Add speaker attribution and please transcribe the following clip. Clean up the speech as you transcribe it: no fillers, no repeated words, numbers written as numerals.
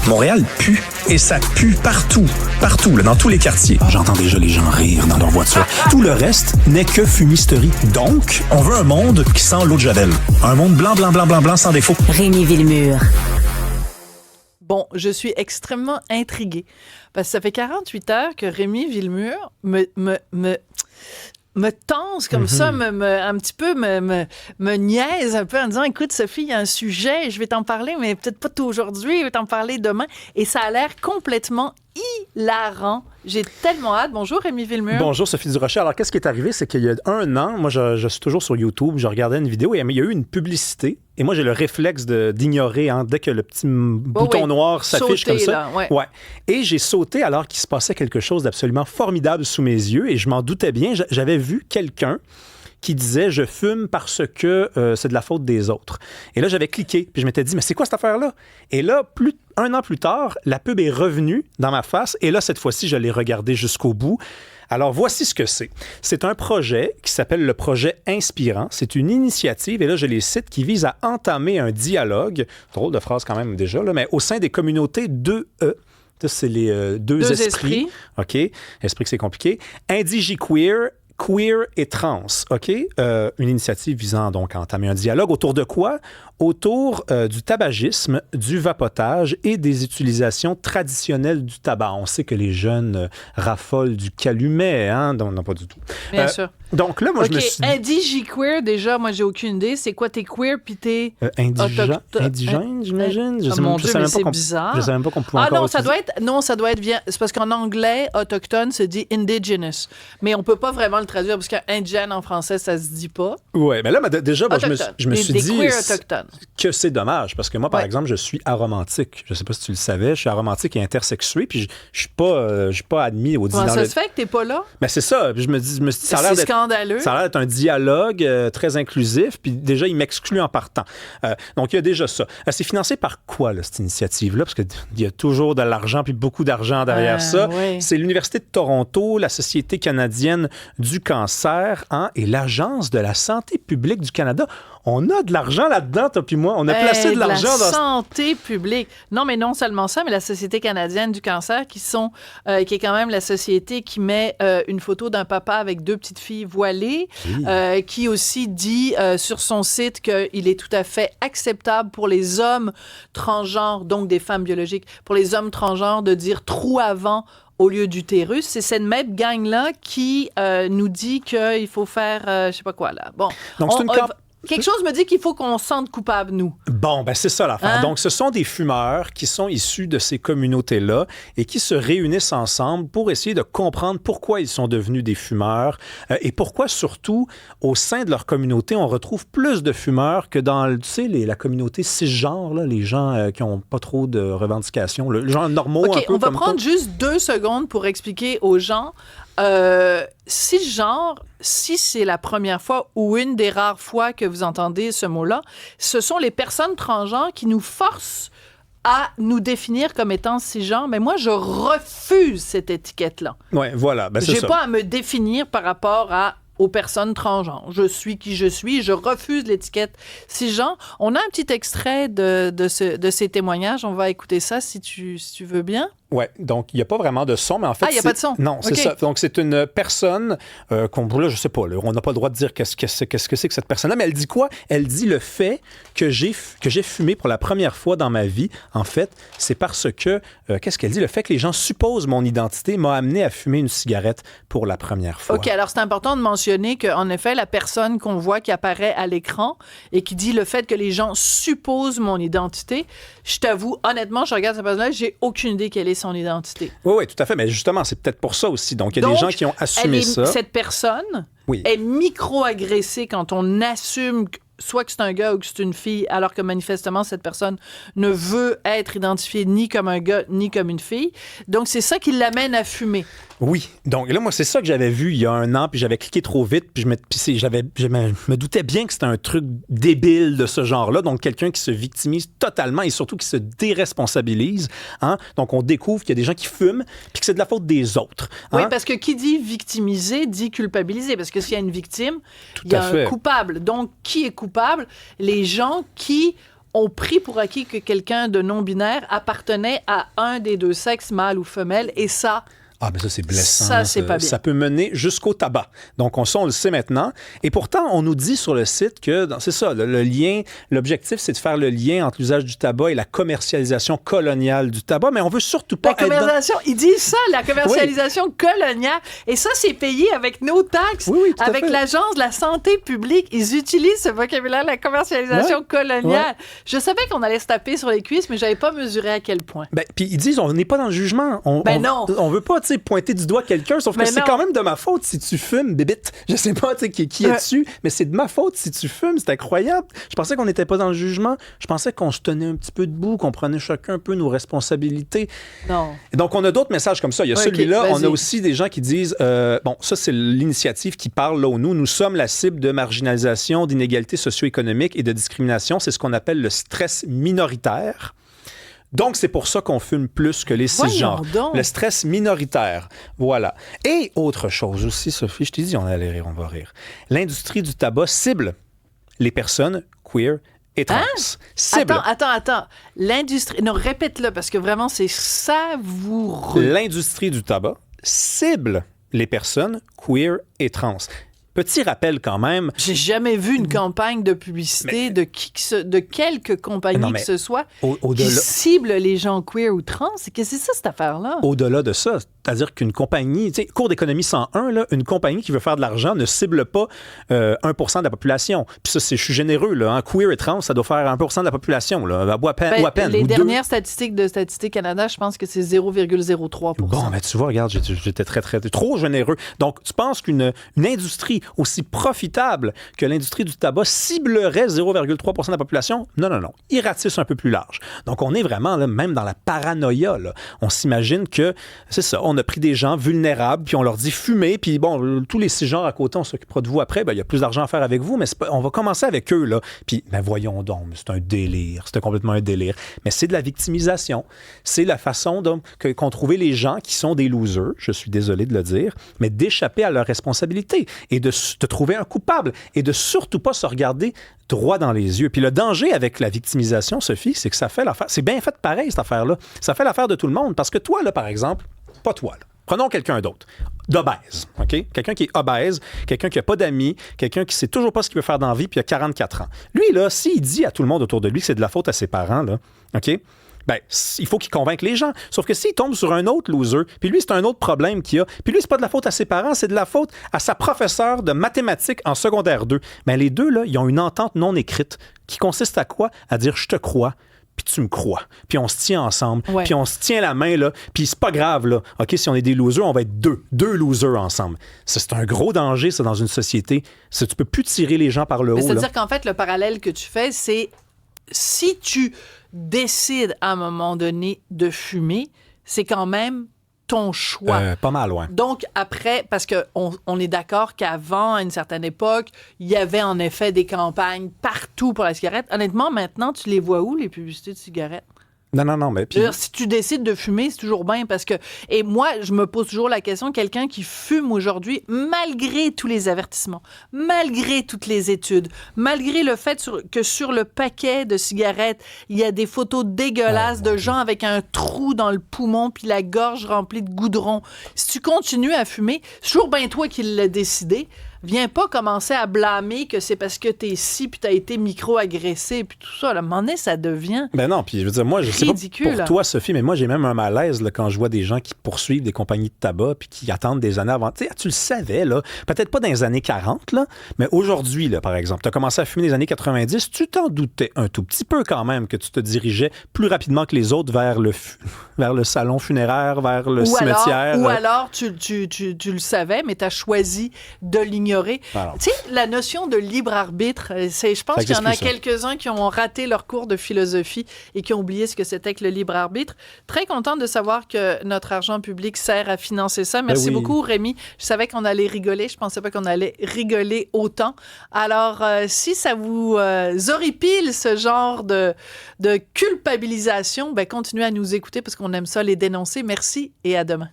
Speaker 1: Montréal pue. Et ça pue partout. Partout, là, dans tous les quartiers. J'entends déjà les gens rire dans leur voiture. Tout le reste n'est que fumisterie. Donc, on veut un monde qui sent l'eau de Javel. Un monde blanc, blanc, blanc, blanc, blanc, sans défaut.
Speaker 2: Rémi Villemure.
Speaker 3: Bon, je suis extrêmement intriguée parce que ça fait 48 heures que Rémi Villemure me tense comme ça, un petit peu me niaise un peu en disant, écoute Sophie, il y a un sujet, je vais t'en parler, mais peut-être pas tout aujourd'hui, je vais t'en parler demain. Et ça a l'air complètement hilarant. J'ai tellement hâte. Bonjour Rémi Villemure.
Speaker 4: Bonjour Sophie Durocher. Alors qu'est-ce qui est arrivé, c'est qu'il y a un an, moi je suis toujours sur YouTube, je regardais une vidéo et il y a eu une publicité et moi j'ai le réflexe d'ignorer dès que le petit bouton noir s'affiche
Speaker 3: sauter,
Speaker 4: comme ça.
Speaker 3: Là,
Speaker 4: ouais. Et j'ai sauté alors qu'il se passait quelque chose d'absolument formidable sous mes yeux et je m'en doutais bien. J'avais vu quelqu'un qui disait « Je fume parce que c'est de la faute des autres ». Et là, j'avais cliqué, puis je m'étais dit « Mais c'est quoi cette affaire-là? » Et là, un an plus tard, la pub est revenue dans ma face, et là, cette fois-ci, je l'ai regardée jusqu'au bout. Alors, voici ce que c'est. C'est un projet qui s'appelle le projet Inspirant. C'est une initiative, et là, je les cite, qui vise à entamer un dialogue, drôle de phrase quand même déjà, là, mais au sein des communautés 2E. Ça, c'est les deux esprits. OK. Esprit que c'est compliqué. Indigiqueer, queer et trans, OK? Une initiative visant donc à entamer un dialogue autour de quoi? Autour du tabagisme, du vapotage et des utilisations traditionnelles du tabac. On sait que les jeunes raffolent du calumet, hein? Non, pas du tout.
Speaker 3: Bien sûr.
Speaker 4: Donc là, moi, je me suis dit...
Speaker 3: Indigiqueer, déjà, moi, j'ai aucune idée. C'est quoi tes queer puis tes...
Speaker 4: Indigène, j'imagine?
Speaker 3: Mon Dieu, mais c'est bizarre.
Speaker 4: Je savais même pas qu'on pouvait encore
Speaker 3: ça doit être... C'est parce qu'en anglais, autochtone se dit indigenous. Mais on peut pas vraiment le traduire parce qu'indigène en français, ça se dit pas.
Speaker 4: Oui, mais là, déjà, je me suis dit que c'est dommage parce que moi, par exemple, je suis aromantique. Je sais pas si tu le savais, je suis aromantique et intersexué puis je suis pas admis au
Speaker 3: Comment ça se fait que t'es pas là?
Speaker 4: Mais c'est ça. Je me dis ça a l'air d'être
Speaker 3: scandaleux.
Speaker 4: Ça a l'air d'être un dialogue très inclusif, puis déjà, il m'exclut en partant. Donc, il y a déjà ça. C'est financé par quoi, là, cette initiative-là? Parce qu'il y a toujours de l'argent, puis beaucoup d'argent derrière ça.
Speaker 3: Oui.
Speaker 4: C'est l'Université de Toronto, la Société canadienne du cancer et l'Agence de la santé publique du Canada. On a de l'argent là-dedans, toi puis moi. On a placé de l'argent
Speaker 3: la
Speaker 4: dans...
Speaker 3: santé publique. Non, mais non seulement ça, mais la Société canadienne du cancer, qui est quand même la société qui met une photo d'un papa avec deux petites filles voilées, oui. Qui aussi dit sur son site qu'il est tout à fait acceptable pour les hommes transgenres, donc des femmes biologiques, pour les hommes transgenres de dire trou avant au lieu d'utérus. C'est cette même gang-là qui nous dit qu'il faut faire je sais pas quoi, là. Bon,
Speaker 4: donc, c'est
Speaker 3: quelque chose me dit qu'il faut qu'on se sente coupable, nous.
Speaker 4: Bon, ben c'est ça l'affaire. Hein? Donc, ce sont des fumeurs qui sont issus de ces communautés-là et qui se réunissent ensemble pour essayer de comprendre pourquoi ils sont devenus des fumeurs et pourquoi, surtout, au sein de leur communauté, on retrouve plus de fumeurs que dans, tu sais, la communauté cisgenre, là, les gens qui n'ont pas trop de revendications, les gens normaux un peu.
Speaker 3: On va prendre juste 2 secondes pour expliquer aux gens cisgenre, si c'est la première fois ou une des rares fois que vous entendez ce mot-là, ce sont les personnes transgenres qui nous forcent à nous définir comme étant cisgenre. Mais moi, je refuse cette étiquette-là.
Speaker 4: Oui, voilà. Ben, c'est
Speaker 3: J'ai
Speaker 4: ça.
Speaker 3: pas à me définir par rapport aux personnes transgenres. Je suis qui je suis. Je refuse l'étiquette cisgenre. On a un petit extrait de ces témoignages. On va écouter ça si tu veux bien.
Speaker 4: Oui, donc il n'y a pas vraiment de son, mais en fait...
Speaker 3: il n'y a pas de son?
Speaker 4: Non, c'est ça. Donc c'est une personne là, je sais pas, là, on n'a pas le droit de dire qu'est-ce que c'est que cette personne-là, mais elle dit quoi? Elle dit le fait que j'ai fumé pour la première fois dans ma vie, en fait, c'est parce que, qu'est-ce qu'elle dit? Le fait que les gens supposent mon identité m'a amené à fumer une cigarette pour la première fois.
Speaker 3: OK, alors c'est important de mentionner qu'en effet, la personne qu'on voit qui apparaît à l'écran et qui dit le fait que les gens supposent mon identité, je t'avoue, honnêtement, je regarde cette personne-là, j'ai aucune idée quelle est son identité.
Speaker 4: Oui, tout à fait. Mais justement, c'est peut-être pour ça aussi. Donc, il y a des gens qui ont assumé ça.
Speaker 3: Cette personne est micro-agressée quand on assume soit que c'est un gars ou que c'est une fille, alors que manifestement, cette personne ne veut être identifiée ni comme un gars ni comme une fille. Donc, c'est ça qui l'amène à fumer.
Speaker 4: Oui. Donc là, moi, c'est ça que j'avais vu il y a un an, puis j'avais cliqué trop vite, puis je me doutais bien que c'était un truc débile de ce genre-là. Donc, quelqu'un qui se victimise totalement et surtout qui se déresponsabilise. Hein? Donc, on découvre qu'il y a des gens qui fument, puis que c'est de la faute des autres. Hein?
Speaker 3: Oui, parce que qui dit victimiser, dit culpabiliser. Parce que s'il y a une victime, il y a un coupable. Donc, qui est coupable? Les gens qui ont pris pour acquis que quelqu'un de non-binaire appartenait à un des deux sexes, mâle ou femelle, et ça...
Speaker 4: Ah, mais ça, c'est blessant.
Speaker 3: Ça, c'est pas bien.
Speaker 4: Ça peut mener jusqu'au tabac. Donc, on le sait maintenant. Et pourtant, on nous dit sur le site que, c'est ça, le lien, l'objectif, c'est de faire le lien entre l'usage du tabac et la commercialisation coloniale du tabac, mais on veut surtout pas
Speaker 3: La commercialisation, ils disent ça, la commercialisation coloniale. Et ça, c'est payé avec nos taxes,
Speaker 4: oui, tout à
Speaker 3: avec
Speaker 4: fait.
Speaker 3: l'Agence de la santé publique. Ils utilisent ce vocabulaire, la commercialisation coloniale. Ouais. Je savais qu'on allait se taper sur les cuisses, mais j'avais pas mesuré à quel point.
Speaker 4: Ben, puis ils disent, on n'est pas dans le jugement.
Speaker 3: Non.
Speaker 4: On veut pas, tu sais, pointer du doigt quelqu'un, sauf que c'est quand même de ma faute si tu fumes, bébite. Je sais pas, tu sais, qui est dessus, mais c'est de ma faute si tu fumes. C'est incroyable. Je pensais qu'on n'était pas dans le jugement. Je pensais qu'on se tenait un petit peu debout, qu'on prenait chacun un peu nos responsabilités.
Speaker 3: Non.
Speaker 4: Et donc, on a d'autres messages comme ça. Il y a celui-là. On a aussi des gens qui disent, bon, ça, c'est l'initiative qui parle là où nous sommes la cible de marginalisation, d'inégalités socio-économiques et de discrimination. C'est ce qu'on appelle le stress minoritaire. Donc, c'est pour ça qu'on fume plus que les cisgenres. Le stress minoritaire. Voilà. Et autre chose aussi, Sophie, je t'ai dit, on allait rire, on va rire. L'industrie du tabac cible les personnes queer et trans. Cible.
Speaker 3: Attends. L'industrie... Non, répète-le, parce que vraiment, c'est savoureux.
Speaker 4: L'industrie du tabac cible les personnes queer et trans. Petit rappel quand même.
Speaker 3: J'ai jamais vu une campagne de publicité de quelque compagnie que ce soit qui cible les gens queer ou trans. Qu'est-ce que c'est ça, cette affaire-là?
Speaker 4: Au-delà de ça, c'est-à-dire qu'une compagnie, tu sais, cours d'économie 101, là, une compagnie qui veut faire de l'argent ne cible pas 1% de la population. Puis ça, je suis généreux, là. Hein, queer et trans, ça doit faire 1% de la population, là, ou à peine.
Speaker 3: Les dernières statistiques de Statistique Canada, je pense que c'est 0,03%.
Speaker 4: Bon, mais tu vois, regarde, j'étais très, trop généreux. Donc, tu penses qu'une industrie aussi profitable que l'industrie du tabac ciblerait 0,3% de la population? Non. Il ratisse un peu plus large. Donc, on est vraiment là, même dans la paranoïa. Là. On s'imagine que, c'est ça, on a pris des gens vulnérables, puis on leur dit fumez, puis bon, tous les cisgenres à côté, on s'occupera de vous après. Il y a plus d'argent à faire avec vous, mais on va commencer avec eux. Là. Puis, voyons donc, c'est un délire. C'était complètement un délire. Mais c'est de la victimisation. C'est la façon qu'ont trouvé les gens qui sont des losers, je suis désolé de le dire, mais d'échapper à leurs responsabilités et de trouver un coupable et de surtout pas se regarder droit dans les yeux. Puis le danger avec la victimisation, Sophie, c'est que ça fait l'affaire. C'est bien fait pareil, cette affaire-là. Ça fait l'affaire de tout le monde. Parce que toi, là, par exemple, pas toi, là. Prenons quelqu'un d'autre, d'obèse, OK? Quelqu'un qui est obèse, quelqu'un qui n'a pas d'amis, quelqu'un qui ne sait toujours pas ce qu'il veut faire dans la vie, puis il a 44 ans. Lui, là, s'il dit à tout le monde autour de lui que c'est de la faute à ses parents, là, OK? Ben, il faut qu'il convainque les gens. Sauf que s'il tombe sur un autre loser, puis lui, c'est un autre problème qu'il a, puis lui, c'est pas de la faute à ses parents, c'est de la faute à sa professeure de mathématiques en secondaire 2. Ben, les deux, là, ils ont une entente non écrite qui consiste à quoi? À dire « je te crois ». Puis tu me crois. Puis on se tient ensemble. Ouais. Puis on se tient la main, là. Puis c'est pas grave, là. OK, si on est des losers, on va être deux losers ensemble. Ça, c'est un gros danger, ça, dans une société. Ça, tu peux plus tirer les gens par le haut.
Speaker 3: C'est-à-dire qu'en fait, le parallèle que tu fais, c'est si tu décides à un moment donné de fumer, c'est quand même ton choix.
Speaker 4: Pas mal, ouais.
Speaker 3: Donc, après, parce qu'on est d'accord qu'avant, à une certaine époque, il y avait en effet des campagnes partout pour la cigarette. Honnêtement, maintenant, tu les vois où, les publicités de cigarettes?
Speaker 4: Non, mais... Puis...
Speaker 3: Si tu décides de fumer, c'est toujours bien parce que... Et moi, je me pose toujours la question, quelqu'un qui fume aujourd'hui, malgré tous les avertissements, malgré toutes les études, malgré le fait que sur le paquet de cigarettes, il y a des photos dégueulasses de gens avec un trou dans le poumon puis la gorge remplie de goudron. Si tu continues à fumer, c'est toujours bien toi qui l'as décidé. Viens pas commencer à blâmer que c'est parce que t'es ci puis t'as été micro-agressé puis tout ça. À un moment donné, ça devient
Speaker 4: Ben non, puis je veux dire, moi, je sais pas pour toi, Sophie, mais moi, j'ai même un malaise là, quand je vois des gens qui poursuivent des compagnies de tabac puis qui attendent des années avant. Tu le savais, là. Peut-être pas dans les années 40, là, mais aujourd'hui, là, par exemple, t'as commencé à fumer dans les années 90, tu t'en doutais un tout petit peu quand même que tu te dirigeais plus rapidement que les autres vers le salon funéraire, vers le cimetière.
Speaker 3: Ou alors, tu le savais, mais t'as choisi de l'ignorer. Tu sais, la notion de libre arbitre, je pense qu'il y en a quelques-uns qui ont raté leur cours de philosophie et qui ont oublié ce que c'était que le libre arbitre. Très contente de savoir que notre argent public sert à financer ça. Merci beaucoup, Rémi. Je savais qu'on allait rigoler. Je pensais pas qu'on allait rigoler autant. Alors, si ça vous horripile ce genre de culpabilisation, ben continuez à nous écouter parce qu'on aime ça les dénoncer. Merci et à demain.